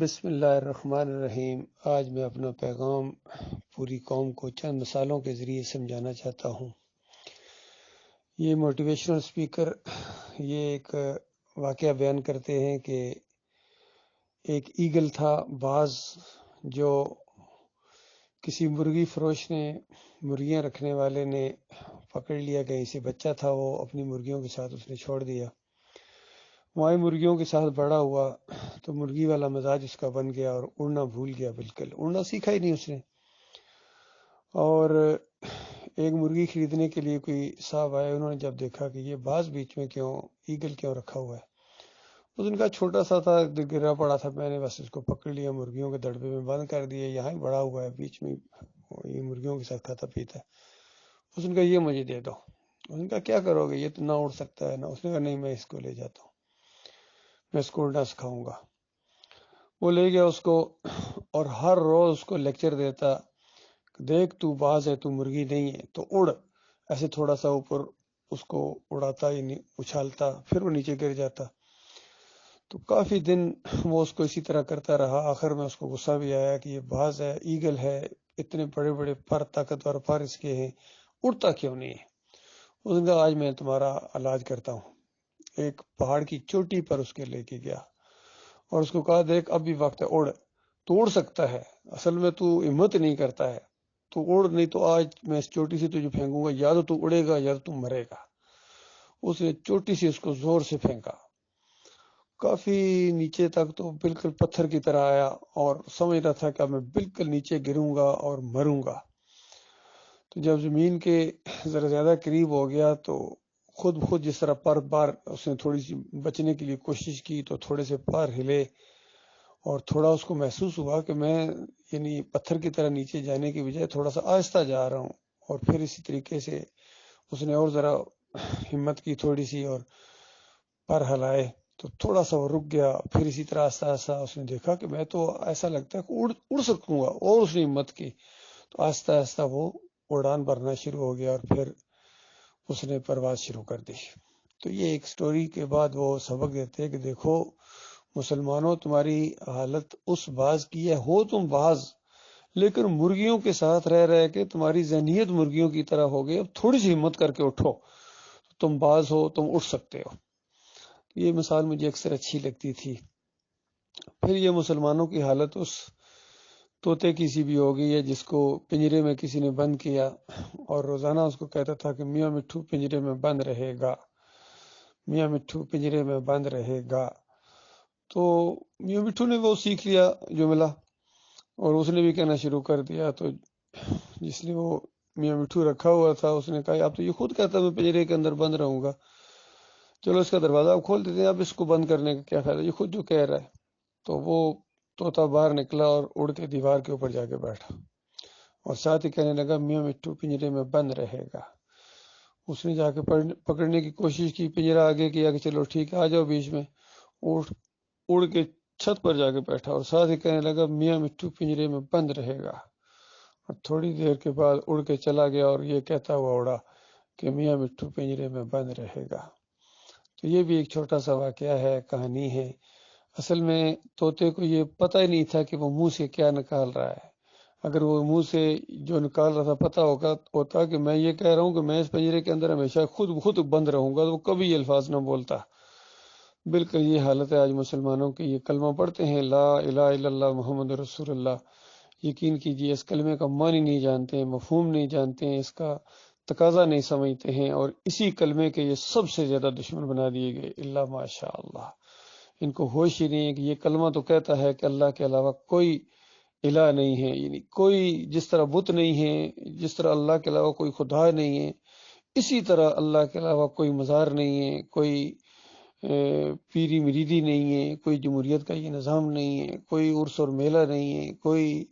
بسم اللہ الرحمن الرحیم۔ آج میں اپنا پیغام پوری قوم کو چند مثالوں کے ذریعے سمجھانا چاہتا ہوں۔ یہ موٹیویشنل اسپیکر یہ ایک واقعہ بیان کرتے ہیں کہ ایک ایگل تھا، باز، جو کسی مرغی فروش نے، مرغیاں رکھنے والے نے پکڑ لیا، کہیں سے بچہ تھا، وہ اپنی مرغیوں کے ساتھ اس نے چھوڑ دیا۔ وہاں مرغیوں کے ساتھ بڑا ہوا تو مرغی والا مزاج اس کا بن گیا اور اڑنا بھول گیا، بالکل اڑنا سیکھا ہی نہیں اس نے۔ اور ایک مرغی خریدنے کے لیے کوئی صاحب آئے، انہوں نے جب دیکھا کہ یہ باز بیچ میں کیوں، ایگل کیوں رکھا ہوا ہے، اس نے کہا چھوٹا سا تھا، گرا پڑا تھا، میں نے بس اس کو پکڑ لیا، مرغیوں کے دڑبے میں بند کر دیا، یہاں ہی بڑا ہوا ہے، بیچ میں یہ مرغیوں کے ساتھ کھاتا پیتا ہے۔ اس نے کہا یہ مجھے دے دو۔ اس نے کہا کیا کرو گے، یہ تو نہ اڑ سکتا ہے نا۔ اس نے کہا نہیں، میں اس کو لے جاتا ہوں، میں اس کو اڑنا سکھاؤں گا۔ وہ لے گیا اس کو اور ہر روز اس کو لیکچر دیتا، دیکھ تو باز ہے، تو مرغی نہیں ہے، تو اڑ۔ ایسے تھوڑا سا اوپر اس کو اڑاتا، یعنی اچھالتا، پھر وہ نیچے گر جاتا۔ تو کافی دن وہ اس کو اسی طرح کرتا رہا۔ آخر میں اس کو غصہ بھی آیا کہ یہ باز ہے، ایگل ہے، اتنے بڑے بڑے پر، طاقتور پر اس کے ہیں، اڑتا کیوں نہیں ہے۔ اس نے کہا آج میں تمہارا علاج کرتا ہوں۔ ایک پہاڑ کی چوٹی پر اس کے لے کے گیا اور اس کو کہا دیکھ اب بھی وقت ہے، اڑ، تو اڑ سکتا ہے، اصل میں تو ہمت نہیں کرتا ہے، تو اڑ، نہیں تو آج میں اس چوٹی سے تجھے پھینکوں گا، یا تو اڑے گا یا تو مرے گا۔ اس نے چوٹی سے اس کو زور سے پھینکا، کافی نیچے تک، تو بالکل پتھر کی طرح آیا اور سمجھ رہا تھا کہ اب میں بالکل نیچے گروں گا اور مروں گا۔ تو جب زمین کے ذرا زیادہ قریب ہو گیا تو خود بخود جس طرح پر بار اس نے تھوڑی سی بچنے کے لیے کوشش کی تو تھوڑے سے پر ہلے اور تھوڑا اس کو محسوس ہوا کہ میں یعنی پتھر کی طرح نیچے جانے کی بجائے تھوڑا سا آہستہ جا رہا ہوں۔ اور پھر اسی طریقے سے اس نے اور ذرا ہمت کی تھوڑی سی اور پر ہلائے تو تھوڑا سا وہ رک گیا۔ پھر اسی طرح آہستہ آہستہ اس نے دیکھا کہ میں تو ایسا لگتا ہے کہ اڑ سکوں گا، اور اس نے ہمت کی تو آہستہ آہستہ وہ اڑان بھرنا شروع ہو گیا اور پھر اس نے پرواز شروع کر دی۔ تو یہ ایک سٹوری کے بعد وہ سبق دیتے ہیں کہ دیکھو مسلمانوں، تمہاری حالت اس باز کی ہے، ہو تم باز، لیکن مرغیوں کے ساتھ رہ رہ کے تمہاری ذہنیت مرغیوں کی طرح ہو گئی۔ اب تھوڑی سی ہمت کر کے اٹھو، تم باز ہو، تم اٹھ سکتے ہو۔ یہ مثال مجھے اکثر اچھی لگتی تھی۔ پھر یہ مسلمانوں کی حالت اس طوطے کی سی بھی ہو گئی ہے جس کو پنجرے میں کسی نے بند کیا اور روزانہ اس کو کہتا تھا کہ میاں مٹھو پنجرے میں بند رہے گا، میاں مٹھو پنجرے میں بند رہے گا۔ تو میاں مٹھو نے وہ سیکھ لیا جملہ اور اس نے بھی کہنا شروع کر دیا۔ تو جس نے وہ میاں مٹھو رکھا ہوا تھا اس نے کہا اب تو یہ خود کہتا ہے میں پنجرے کے اندر بند رہوں گا، چلو اس کا دروازہ اب کھول دیتے ہیں، اب اس کو بند کرنے کا کیا فائدہ، یہ خود جو کہہ رہا ہے۔ تو وہ طوطا باہر نکلا اور اڑ کے دیوار کے اوپر جا کے بیٹھا اور ساتھ ہی کہنے لگا میاں مٹھو پنجرے میں بند رہے گا۔ اس نے جا کے پکڑنے کی کوشش کی، پنجرا آگے کیا کہ چلو ٹھیک ہے آ جاؤ بیچ میں، اڑ کے چھت پر جا کے بیٹھا اور ساتھ ہی کہنے لگا میاں مٹھو پنجرے میں بند رہے گا۔ اور تھوڑی دیر کے بعد اڑ کے چلا گیا اور یہ کہتا ہوا اڑا کہ میاں مٹھو پنجرے میں بند رہے گا۔ تو یہ بھی ایک چھوٹا سا واقعہ ہے، کہانی ہے۔ اصل میں طوطے کو یہ پتہ ہی نہیں تھا کہ وہ منہ سے کیا نکال رہا ہے۔ اگر وہ منہ سے جو نکال رہا تھا پتہ ہوتا کہ میں یہ کہہ رہا ہوں کہ میں اس پنجرے کے اندر ہمیشہ خود بند رہوں گا، تو وہ کبھی یہ الفاظ نہ بولتا۔ بالکل یہ حالت ہے آج مسلمانوں کی۔ یہ کلمہ پڑھتے ہیں لا الہ الا اللہ محمد رسول اللہ، یقین کیجئے اس کلمے کا معنی نہیں جانتے ہیں، مفہوم نہیں جانتے ہیں، اس کا تقاضا نہیں سمجھتے ہیں، اور اسی کلمے کے یہ سب سے زیادہ دشمن بنا دیے گئے، الا ماشاء اللہ۔ ان کو ہوش ہی نہیں ہے کہ یہ کلمہ تو کہتا ہے کہ اللہ کے علاوہ کوئی الہ نہیں ہے، یعنی کوئی جس طرح بت نہیں ہے، جس طرح اللہ کے علاوہ کوئی خدا نہیں ہے، اسی طرح اللہ کے علاوہ کوئی مزار نہیں ہے، کوئی پیری مریدی نہیں ہے، کوئی جمہوریت کا یہ نظام نہیں ہے، کوئی عرس اور میلہ نہیں ہے، کوئی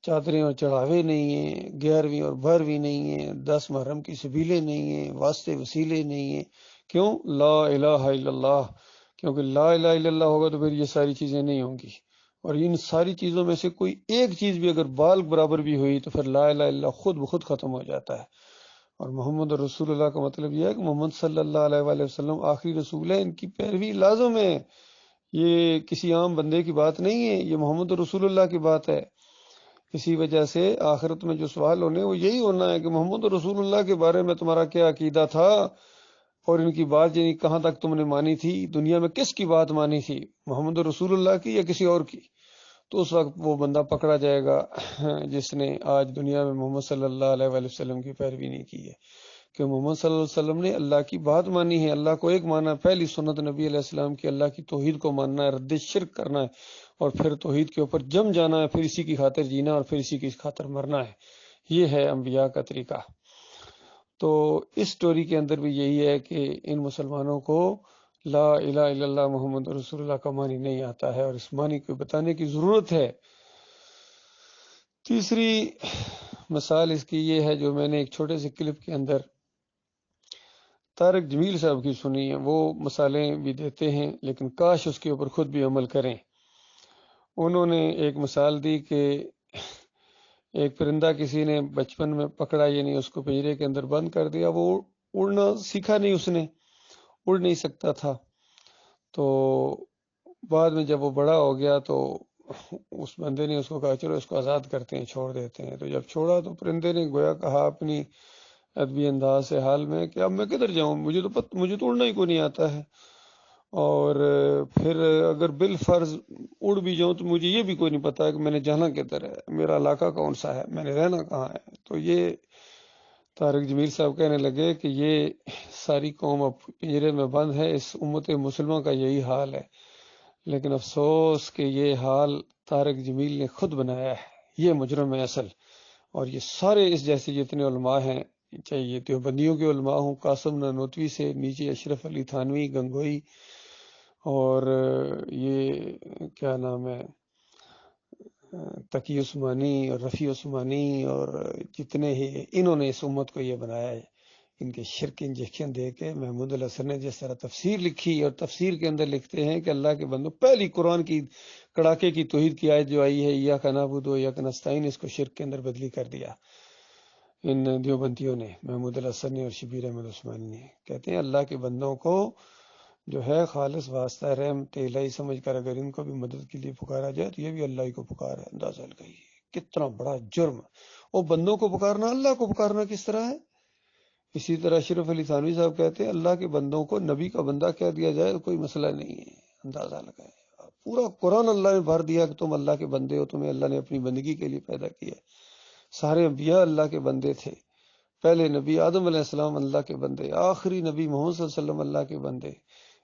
چادریں اور چڑھاوے نہیں ہیں، 11ویں اور 12ویں نہیں ہیں، 10 محرم کی سبیلیں نہیں ہیں، واسطے وسیلے نہیں ہیں۔ کیوں؟ لا الہ الا اللہ۔ کیونکہ لا الہ الا اللہ ہوگا تو پھر یہ ساری چیزیں نہیں ہوں گی، اور ان ساری چیزوں میں سے کوئی ایک چیز بھی اگر بال برابر بھی ہوئی تو پھر لا الہ الا اللہ خود بخود ختم ہو جاتا ہے۔ اور محمد رسول اللہ کا مطلب یہ ہے کہ محمد صلی اللہ علیہ وآلہ وسلم آخری رسول ہے، ان کی پیروی لازم ہے۔ یہ کسی عام بندے کی بات نہیں ہے، یہ محمد رسول اللہ کی بات ہے۔ اسی وجہ سے آخرت میں جو سوال ہونے وہ یہی ہونا ہے کہ محمد رسول اللہ کے بارے میں تمہارا کیا عقیدہ تھا، اور ان کی بات یعنی کہاں تک تم نے مانی تھی، دنیا میں کس کی بات مانی تھی، محمد رسول اللہ کی یا کسی اور کی؟ تو اس وقت وہ بندہ پکڑا جائے گا جس نے آج دنیا میں محمد صلی اللہ علیہ وآلہ وسلم کی پیروی نہیں کی ہے، کہ محمد صلی اللہ علیہ وسلم نے اللہ کی بات مانی ہے، اللہ کو ایک مانا، پہلی سنت نبی علیہ السلام کی اللہ کی توحید کو ماننا ہے، رد شرک کرنا ہے، اور پھر توحید کے اوپر جم جانا ہے، پھر اسی کی خاطر جینا اور پھر اسی کی خاطر مرنا ہے۔ یہ ہے انبیاء کا طریقہ۔ تو اس سٹوری کے اندر بھی یہی ہے کہ ان مسلمانوں کو لا الہ الا اللہ محمد رسول اللہ کا معنی نہیں آتا ہے، اور اس معنی کو بتانے کی ضرورت ہے۔ تیسری مثال اس کی یہ ہے جو میں نے ایک چھوٹے سے کلپ کے اندر طارق جمیل صاحب کی سنی ہے، وہ مثالیں بھی دیتے ہیں لیکن کاش اس کے اوپر خود بھی عمل کریں۔ انہوں نے ایک مثال دی کہ ایک پرندہ کسی نے بچپن میں پکڑا، یعنی اس کو پنجرے کے اندر بند کر دیا، وہ اڑنا سیکھا نہیں، اس نے اڑ نہیں سکتا تھا۔ تو بعد میں جب وہ بڑا ہو گیا تو اس بندے نے اس کو کہا چلو اس کو آزاد کرتے ہیں، چھوڑ دیتے ہیں۔ تو جب چھوڑا تو پرندے نے گویا کہا اپنی ادبی انداز سے حال میں کہ اب میں کدھر جاؤں، مجھے تو اڑنا ہی کوئی نہیں آتا ہے، اور پھر اگر بالفرض اڑ بھی جاؤں تو مجھے یہ بھی کوئی نہیں پتا کہ میں نے جانا کدھر ہے، میرا علاقہ کون سا ہے، میں نے رہنا کہاں ہے۔ تو یہ طارق جمیل صاحب کہنے لگے کہ یہ ساری قوم اب پنجرے میں بند ہے، اس امت مسلمہ کا یہی حال ہے، لیکن افسوس کہ یہ حال طارق جمیل نے خود بنایا ہے، یہ مجرم ہے اصل۔ اور یہ سارے اس جیسے جتنے علماء ہیں، چاہے یہ دیوبندیوں کے علماء ہوں، قاسم نانوتوی سے نیچے اشرف علی تھانوی، گنگوئی، اور یہ کیا نام ہے تقی عثمانی اور رفیع عثمانی، اور جتنے ہی انہوں نے اس امت کو یہ بنایا ہے، ان کے شرک انجیکشن دے کے۔ محمود الحسن نے جس طرح تفسیر لکھی، اور تفسیر کے اندر لکھتے ہیں کہ اللہ کے بندوں، پہلی قرآن کی کڑاکے کی توحید کی آیت جو آئی ہے ایاک نعبد و ایاک نستعین، اس کو شرک کے اندر بدلی کر دیا ان دیوبندیوں نے، محمود الحسن نے اور شبیر احمد عثمانی نے۔ کہتے ہیں اللہ کے بندوں کو جو ہے خالص واسطہ رحمت الہی سمجھ کر اگر ان کو بھی مدد کے لیے پکارا جائے تو یہ بھی اللہ ہی کو پکار ہے۔ اندازہ لگائیے کتنا بڑا جرم، وہ بندوں کو پکارنا، اللہ کو پکارنا کس طرح ہے۔ اسی طرح اشرف علی تھانوی صاحب کہتے ہیں اللہ کے بندوں کو نبی کا بندہ کہہ دیا جائے تو کوئی مسئلہ نہیں ہے۔ اندازہ لگائے پورا قرآن اللہ نے بھر دیا کہ تم اللہ کے بندے ہو، تمہیں اللہ نے اپنی بندگی کے لیے پیدا کیا۔ سارے انبیاء اللہ کے بندے تھے، پہلے نبی آدم علیہ السلام اللہ کے بندے، آخری نبی محمد صلی اللہ علیہ وسلم اللہ کے بندے،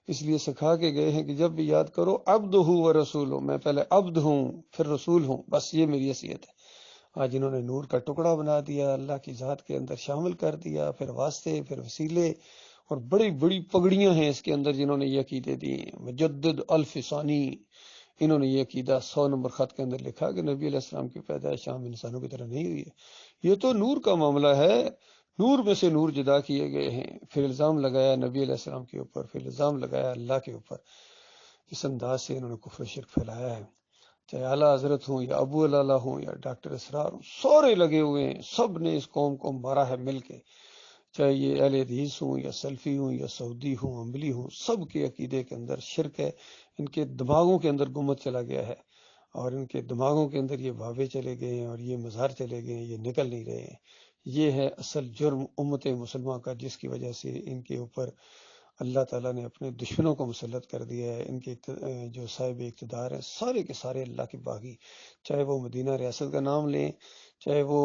اس لیے سکھا کے گئے ہیں کہ جب بھی یاد کرو عبد ہوں و رسول ہوں، میں پہلے عبد ہوں پھر رسول ہوں، بس یہ میری حیثیت ہے۔ آج انہوں نے نور کا ٹکڑا بنا دیا، اللہ کی ذات کے اندر شامل کر دیا، پھر واسطے، پھر وسیلے، اور بڑی بڑی پگڑیاں ہیں اس کے اندر جنہوں نے یہ عقیدے دی ہیں۔ مجدد الف ثانی، انہوں نے یہ عقیدہ 100 نمبر خط کے اندر لکھا کہ نبی علیہ السلام کی پیدائش عام انسانوں کی طرح نہیں ہوئی ہے، یہ تو نور کا معاملہ ہے، نور میں سے نور جدا کیے گئے ہیں۔ پھر الزام لگایا نبی علیہ السلام کے اوپر، پھر الزام لگایا اللہ کے اوپر۔ اس انداز سے انہوں نے کفر و شرک پھیلایا ہے، چاہے اعلیٰ حضرت ہوں یا ابو العلا ہوں یا ڈاکٹر اسرار ہوں، سارے لگے ہوئے ہیں، سب نے اس قوم کو مارا ہے مل کے، چاہے یہ اہل حدیث ہوں یا سلفی ہوں یا سعودی ہوں، عملی ہوں، سب کے عقیدے کے اندر شرک ہے۔ ان کے دماغوں کے اندر گمت چلا گیا ہے، اور ان کے دماغوں کے اندر یہ بھاوے چلے گئے ہیں اور یہ مظہر چلے گئے ہیں، یہ نکل نہیں رہے ہیں۔ یہ ہے اصل جرم امت مسلمہ کا، جس کی وجہ سے ان کے اوپر اللہ تعالیٰ نے اپنے دشمنوں کو مسلط کر دیا ہے۔ ان کے جو صاحب اقتدار ہیں سارے کے سارے اللہ کے باغی، چاہے وہ مدینہ ریاست کا نام لیں، چاہے وہ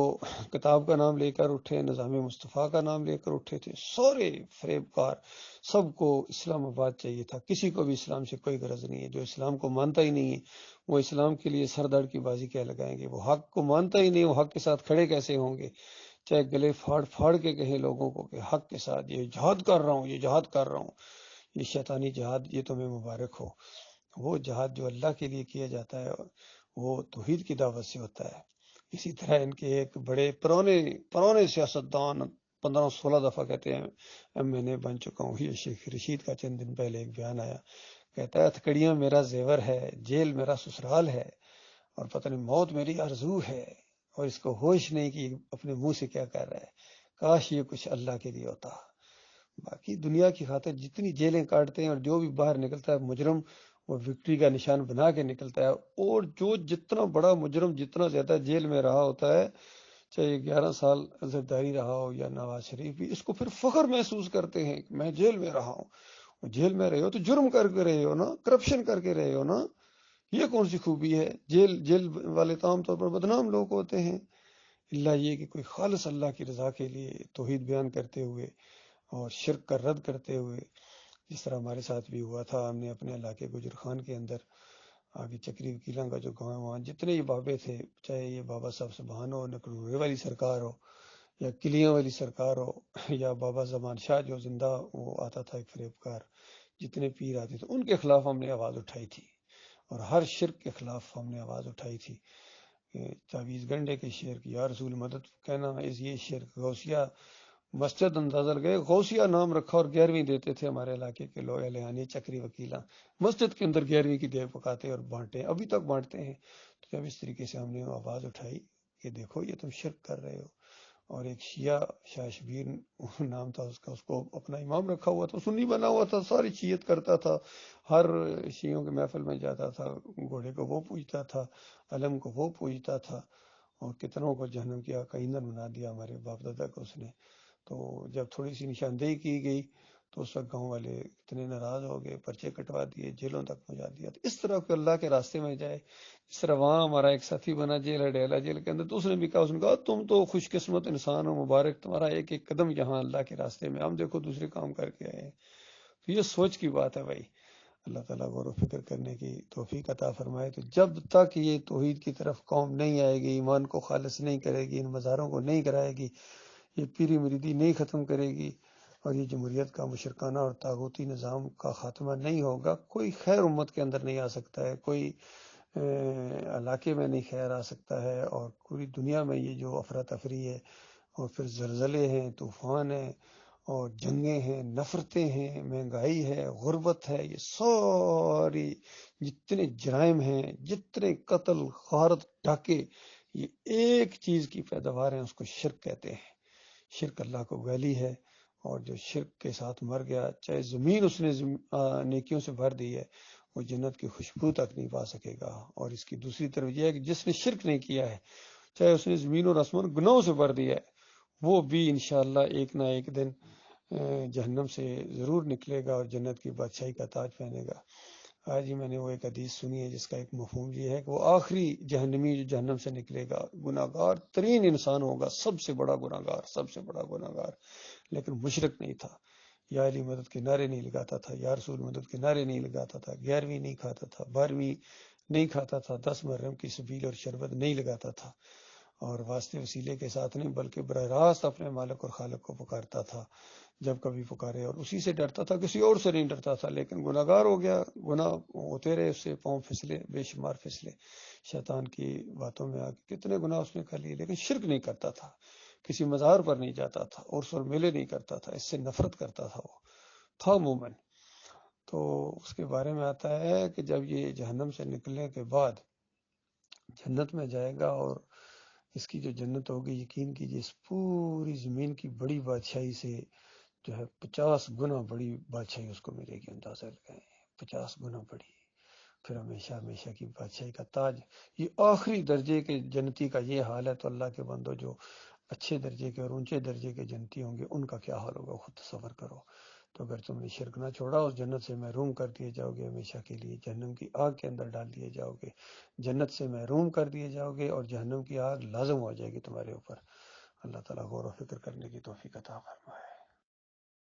کتاب کا نام لے کر اٹھے، نظام مصطفیٰ کا نام لے کر اٹھے تھے، سارے فریب کار۔ سب کو اسلام آباد چاہیے تھا، کسی کو بھی اسلام سے کوئی غرض نہیں ہے۔ جو اسلام کو مانتا ہی نہیں ہے وہ اسلام کے لیے سر دڑ کی بازی کیا لگائیں گے، وہ حق کو مانتا ہی نہیں، وہ حق کے ساتھ کھڑے کیسے ہوں گے؟ چاہے گلے پھاڑ پھاڑ کے کہیں لوگوں کو کہ حق کے ساتھ یہ جہاد کر رہا ہوں، یہ جہاد کر رہا ہوں، یہ شیطانی جہاد، یہ تمہیں مبارک ہو۔ وہ جہاد جو اللہ کے لیے کیا جاتا ہے وہ توحید کی دعوت سے ہوتا ہے۔ اسی طرح ان کے ایک بڑے پرانے سیاستدان 15-16 دفعہ کہتے ہیں میں نے بن چکا ہوں۔ یہ شیخ رشید کا چند دن پہلے ایک بیان آیا، کہتا ہے ہتھکڑیاں میرا زیور ہے، جیل میرا سسرال ہے، اور پتہ نہیں موت میری آرزو ہے، اور اس کو ہوش نہیں کہ اپنے منہ سے کیا کر رہا ہے۔ کاش یہ کچھ اللہ کے لیے ہوتا۔ باقی دنیا کی خاطر جتنی جیلیں کاٹتے ہیں اور جو بھی باہر نکلتا ہے مجرم، وہ وکٹری کا نشان بنا کے نکلتا ہے، اور جو جتنا بڑا مجرم جتنا زیادہ جیل میں رہا ہوتا ہے، چاہے 11 سال زرداری رہا ہو یا نواز شریف بھی، اس کو پھر فخر محسوس کرتے ہیں کہ میں جیل میں رہا ہوں۔ جیل میں رہے ہو تو جرم کر کے رہے ہو نا، کرپشن کر کے رہے ہو نا، یہ کون سی خوبی ہے؟ جیل والے تو عام طور پر بدنام لوگ ہوتے ہیں، اللہ یہ کہ کوئی خالص اللہ کی رضا کے لیے توحید بیان کرتے ہوئے اور شرک کا رد کرتے ہوئے، جس طرح ہمارے ساتھ بھی ہوا تھا۔ ہم نے اپنے علاقے گجر خان کے اندر آگے چکری وکیلاں کا جو گاؤں ہے، وہاں جتنے یہ بابے تھے، چاہے یہ بابا صاحب سبحان ہو، نکڑورے والی سرکار ہو، یا کلیاں والی سرکار ہو، یا بابا زمان شاہ جو زندہ وہ آتا تھا ایک فریبکار، جتنے پیر آتے تھے ان کے خلاف ہم نے آواز اٹھائی تھی، اور ہر شرک کے خلاف ہم نے آواز اٹھائی تھی۔ تعویذ گنڈے کے شعر کی یا رسول مدد کہنا، اس یہ شعر غوثیہ مسجد اندازہ گئے، غوثیہ نام رکھا اور 11ویں دیتے تھے ہمارے علاقے کے لوگ لہانی چکری وکیلاں، مسجد کے اندر 11ویں کی دیگ پکاتے اور بانٹے، ابھی تک بانٹتے ہیں۔ تو جب اس طریقے سے ہم نے آواز اٹھائی کہ دیکھو یہ تم شرک کر رہے ہو، اور ایک شیعہ شاہ شبیر نام تھا اس کا، اس کو اپنا امام رکھا ہوا تھا، سنی بنا ہوا تھا، ساری شیعت کرتا تھا، ہر شیعوں کے محفل میں جاتا تھا، گھوڑے کو وہ پوجتا تھا، علم کو وہ پوجتا تھا، اور کتنوں کو جہنم کی آگ کا ایندھن بنا دیا ہمارے باپ دادا کو اس نے۔ تو جب تھوڑی سی نشاندہی کی گئی تو اس وقت گاؤں والے اتنے ناراض ہو گئے، پرچے کٹوا دیے، جیلوں تک پہنچا دیا۔ تو اس طرح کو اللہ کے راستے میں جائے، اس طرح وہاں ہمارا ایک ساتھی بنا جیل ہے، ڈیلا جیل کے اندر، تو اس نے بھی کہا، اس نے کہا تم تو خوش قسمت انسان ہو، مبارک تمہارا ایک ایک قدم یہاں اللہ کے راستے میں، ہم دیکھو دوسرے کام کر کے آئے ہیں۔ تو یہ سوچ کی بات ہے بھائی، اللہ تعالیٰ غور و فکر کرنے کی توفیق عطا فرمائے۔ تو جب تک یہ توحید کی طرف قوم نہیں آئے گی، ایمان کو خالص نہیں کرے گی، ان مزاروں کو نہیں کرائے گی، یہ پیری مریدی نہیں ختم کرے گی، اور یہ جمہوریت کا مشرکانہ اور طاغوتی نظام کا خاتمہ نہیں ہوگا، کوئی خیر امت کے اندر نہیں آ سکتا ہے، کوئی علاقے میں نہیں خیر آ سکتا ہے، اور پوری دنیا میں یہ جو افراتفری ہے، اور پھر زلزلے ہیں، طوفان ہیں، اور جنگیں ہیں، نفرتیں ہیں، مہنگائی ہے، غربت ہے، یہ ساری جتنے جرائم ہیں، جتنے قتل غارت ڈاکے، یہ ایک چیز کی پیداوار ہیں، اس کو شرک کہتے ہیں۔ شرک اللہ کو گالی ہے، اور جو شرک کے ساتھ مر گیا، چاہے زمین اس نے نیکیوں سے بھر دی ہے، وہ جنت کی خوشبو تک نہیں پا سکے گا۔ اور اس کی دوسری طرف یہ ہے کہ جس نے شرک نہیں کیا ہے، چاہے اس نے زمین اور آسمان گناہوں سے بھر دیا ہے، وہ بھی انشاءاللہ ایک نہ ایک دن جہنم سے ضرور نکلے گا اور جنت کی بادشاہی کا تاج پہنے گا۔ آج ہی میں نے وہ ایک حدیث سنی ہے جس کا ایک مفہوم یہ ہے کہ وہ آخری جہنمی جو جہنم سے نکلے گا، گناہ گار ترین انسان ہوگا، سب سے بڑا گناہ گار، سب سے بڑا گناہ گار، لیکن مشرک نہیں تھا، یا علی مدد کے نعرے نہیں لگاتا تھا، یا رسول مدد کے نعرے نہیں لگاتا تھا، 11ویں نہیں کھاتا تھا، 12ویں نہیں کھاتا تھا، 10 محرم کی سبیل اور شربت نہیں لگاتا تھا، اور واسطے وسیلے کے ساتھ نہیں بلکہ براہ راست اپنے مالک اور خالق کو پکارتا تھا جب کبھی پکارے، اور اسی سے ڈرتا تھا، کسی اور سے نہیں ڈرتا تھا، لیکن گناہ گار ہو گیا، گناہ ہوتے رہے، اس سے پاؤں پھسلے، بے شمار پھسلے، شیطان کی باتوں میں آ کے کتنے گناہ اس نے کر لیے، لیکن شرک نہیں کرتا تھا، کسی مزار پر نہیں جاتا تھا، عرس اور میلے نہیں کرتا تھا، اس سے نفرت کرتا تھا، وہ تھا مومن۔ تو اس کے بارے میں آتا ہے کہ جب یہ جہنم سے نکلنے کے بعد جنت میں جائے گا، اور اس کی جو جنت ہوگی، یقین کیجیے اس پوری زمین کی بڑی بادشاہی سے جو ہے 50 گنا بڑی بادشاہی اس کو ملے گی، اندازہ لگائیں، 50 گنا بڑی، پھر ہمیشہ ہمیشہ کی بادشاہی کا تاج۔ یہ آخری درجے کے جنتی کا یہ حال ہے، تو اللہ کے بندو جو اچھے درجے کے اور اونچے درجے کے جنتی ہوں گے، ان کا کیا حال ہوگا خود تصور کرو۔ تو اگر تم نے شرک نہ چھوڑا، اس جنت سے محروم کر دیے جاؤ گے، ہمیشہ کے لیے جہنم کی آگ کے اندر ڈال دیے جاؤ گے، جنت سے محروم کر دیے جاؤ گے، اور جہنم کی آگ لازم ہو جائے گی تمہارے اوپر۔ اللہ تعالیٰ غور و فکر کرنے کی توفیق عطا فرمائے۔